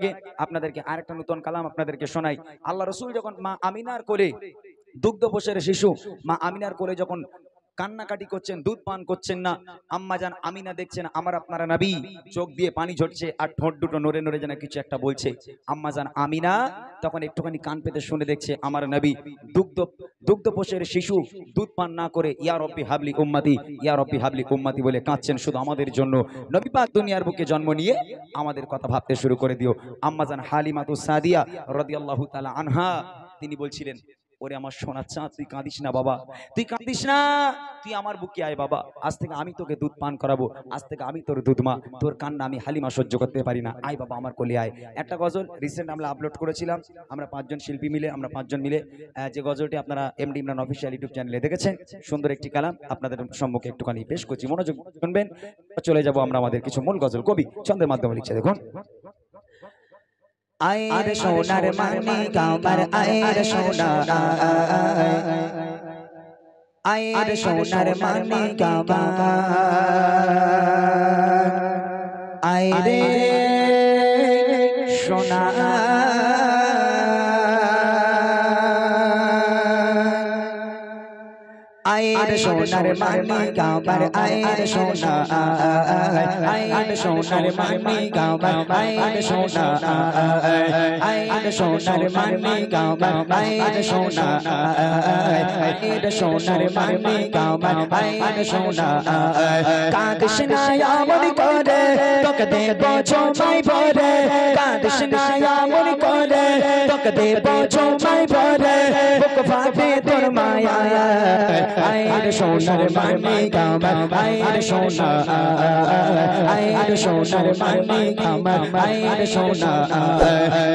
আগে আপনাদেরকে আরেকটা নতুন কালাম আপনাদেরকে শোনাই। আল্লাহ রসুল যখন মা আমিনার কোলে দুগ্ধপোষের শিশু মা আমিনার কোলে যখন কান্নাকাটি করছেন, দুধ পান করছেন না, আম্মাজান আমিনা দেখছেন আমার আপনারা নবী চোখ দিয়ে পানি ঝরছে আর ঠোঁট দুটো নড়ে নড়ে যেন কিছু একটা বলছে। আম্মাজান আমিনা তখন একটুখানি কান পেতে শুনে দেখছে আমার নবী দুগ্ধপোষের শিশু দুধ পান না করে ইয়া রব্বি হাবলি উম্মতি, ইয়া রব্বি হাবলি উম্মতি বলে কাঁদছেন শুধু আমাদের জন্য। নবী পাক দুনিয়ার বুকে জন্ম নিয়ে আমাদের কথা ভাবতে শুরু করে দিও। আম্মাজান হালিমাতুস সাদিয়া রাদিয়াল্লাহু তাআলা আনহা তিনি বলছিলেন, ওরে আমার সোনার চাঁদ তুই কাঁদিস না বাবা, তুই কাঁদিস না, তুই আমার বুকে আয় বাবা, আজ থেকে আমি তোকে দুধ পান করাবো, আজ থেকে আমি তোর দুধ মা, তোর কান্না আমি হালিমা সহ্য করতে পারি না, আয় বাবা আমার কোলে আয়। একটা গজল রিসেন্ট আমরা আপলোড করেছিলাম, আমরা 5 জন শিল্পী মিলে, আমরা 5 জন মিলে, যে গজলটি আপনারা এমডি ইমরান অফিসিয়াল ইউটিউব চ্যানেলে দেখেছেন, সুন্দর একটি কালাম আপনাদের সম্মুখে একটুখানি পেশ করছি, মনোযোগ শুনবেন। চলে যাব আমরা আমাদের কিছু মূল গজল, কবি ছন্দের মাধ্যমে লিখছে দেখুন। আয়ের সোনার মানে কাবার আয়ের সোনা, আয়ের সোনার মানে কাবার, আয়ের সোনা আয়ের সোনার মানে কাবার আয়ের সোনা, আয়ের সোনার মানে কাবার আয়ের সোনা, আয়ের সোনার মানে কাবার আয়ের সোনা, আয়ের সোনার মানে কাবার আয়ের সোনা। কাঁদিস না এমন করে তোকে দেব জমাই ভরে, কাঁদিস না এমন করে তোকে দেব জমাই ভরে, বুক ফাটে তোর মায়া আয়ের সোনার মানে কাবার আয়ের সোনা, আয়ের সোনার মানে কাবার আয়ের সোনা।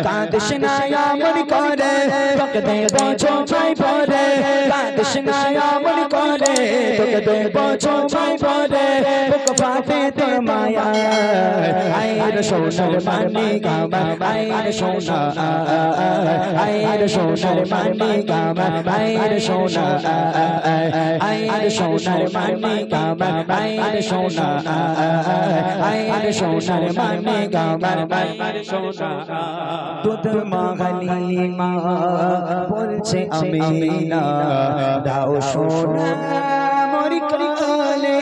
কাঁদিস না এমন করে তোকে দেব জমাই ভরে, কাঁদিস না এমন করে তোকে দেব জমাই ভরে, বুক ফাটে তোর মায়া আয়ের সোনার মানে কাবার আয়ের সোনা, আয়ের সোনার মানে কাবার আয়ের সোনা, আয়ের সোনার মানে কাবার আয়ের সোনা, আয়ের সোনার মানে কাবার আয়ের সোনা। দুধ মা হালিমা বলছে আমিনা দাও সোনা মোর কোলে,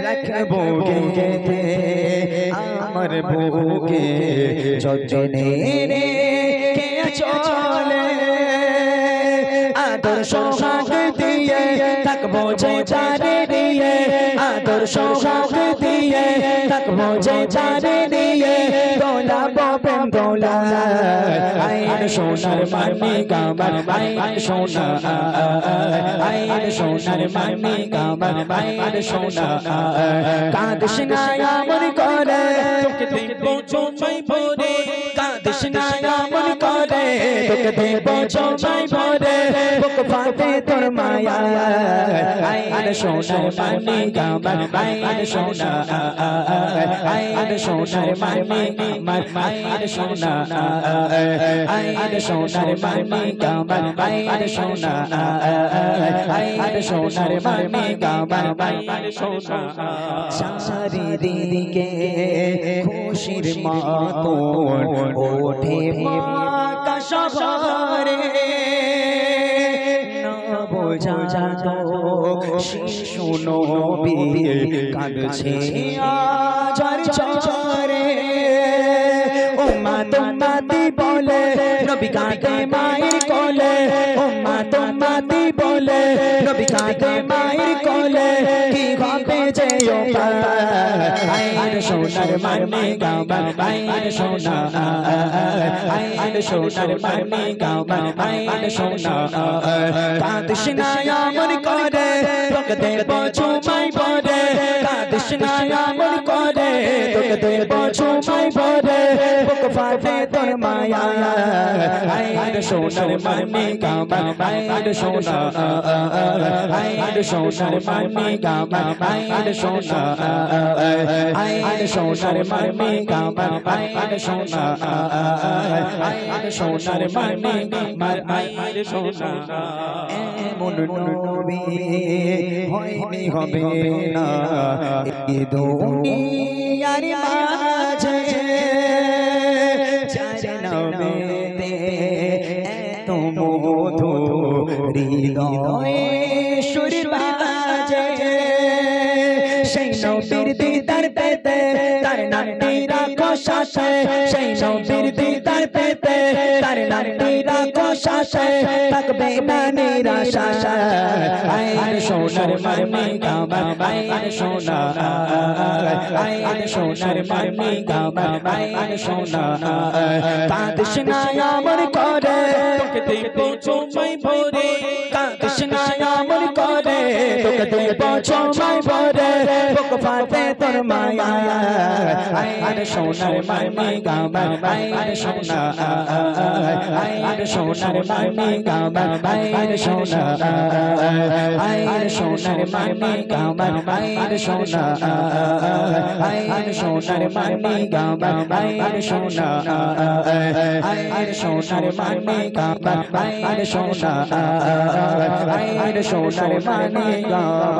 রাখবো গেঁথে আমার বুকে যতনে কে চলে, আদর সোহাগ দিয়ে থাকবো যে চারে দিয়ে, আদর সোহাগ দিয়ে থাকবো যে চারে দিয়ে, দোলাবো প্রেম দোলা আয়ের সোনার মানে কাবার আয়ের সোনা, আয়ের সোনার মানে কাবার আয়ের সোনা। কাঁদিস না এমন করে তোকে দেব জমাই ভরে, কাঁদিস না এমন করে তোকে দেব জমাই ভরে, বুক ফাটে তোর মায়া আয়ের সোনার মানে কাবার আয়ের সোনা, আয়ের সোনার মানে কাবার আয়ের সোনা, আয়ের সোনার মানে কাবার আয়ের সোনা, আয়ের সোনার মানে কাবার আয়ের সোনা। চারিদিকে খুশির মাতন ওঠে আকাশ ভরে, শিশু নবী কাঁদছে আজার চরে, উম্মত উম্মতি বলে নবী কাঁদে মায়ের কোলে, উম্মত উম্মতি বলে নবী কাঁদে মায়ের কোলে, কি হবে যে আয়ের সোনার মানে কাবার আয়ের সোনা, আয়ের সোনার মানে কাবার আয়ের সোনা। কাঁদিস না এমন করে তোকে দেব জমাই ভরে, কাঁদিস না এমন করে তোকে দেব জমাই ভরে, বুক ফাটে তোর মায়া আয়ের সোনার মানে কাবার আয়ের সোনা, আয়ের সোনার মানে কাবার আয়ের সোনা, আয়ের সোনার মানে কাবার আয়ের সোনা, আয়ের সোনার মানে কাবার আয়ের সোনা। এমন নবী হয়নি হবে না এ দুনিয়ার মাঝে, হৃদয়ে সুর বাজে সেই নবীর দিদার পেতে তার নামটি রাখো সাথে সেই নবীর দিদার পেতে তার নামটি রাখো সাথে থাকবে না নিরাশা আয় সোনার মানি গামা আয় সোনা আয় সোনার মানি গামা আয় সোনা কাঁদিস না আমার করে তোকে দেব চুমাই ভরে কাঁদিস না আমার করে তোকে দেব চুমাই ভরে বুক ফাটে তোর মায়া আয় সোনার মানি গামা আয় সোনা আয় সোনার মানি গামা আয় সোনা আয় সোনার মানি গামা আয় সোনা আয় সোনার মানি গামা আয় সোনা আয় সোনার মানি গামা আয় সোনা আয় সোনার মানি গামা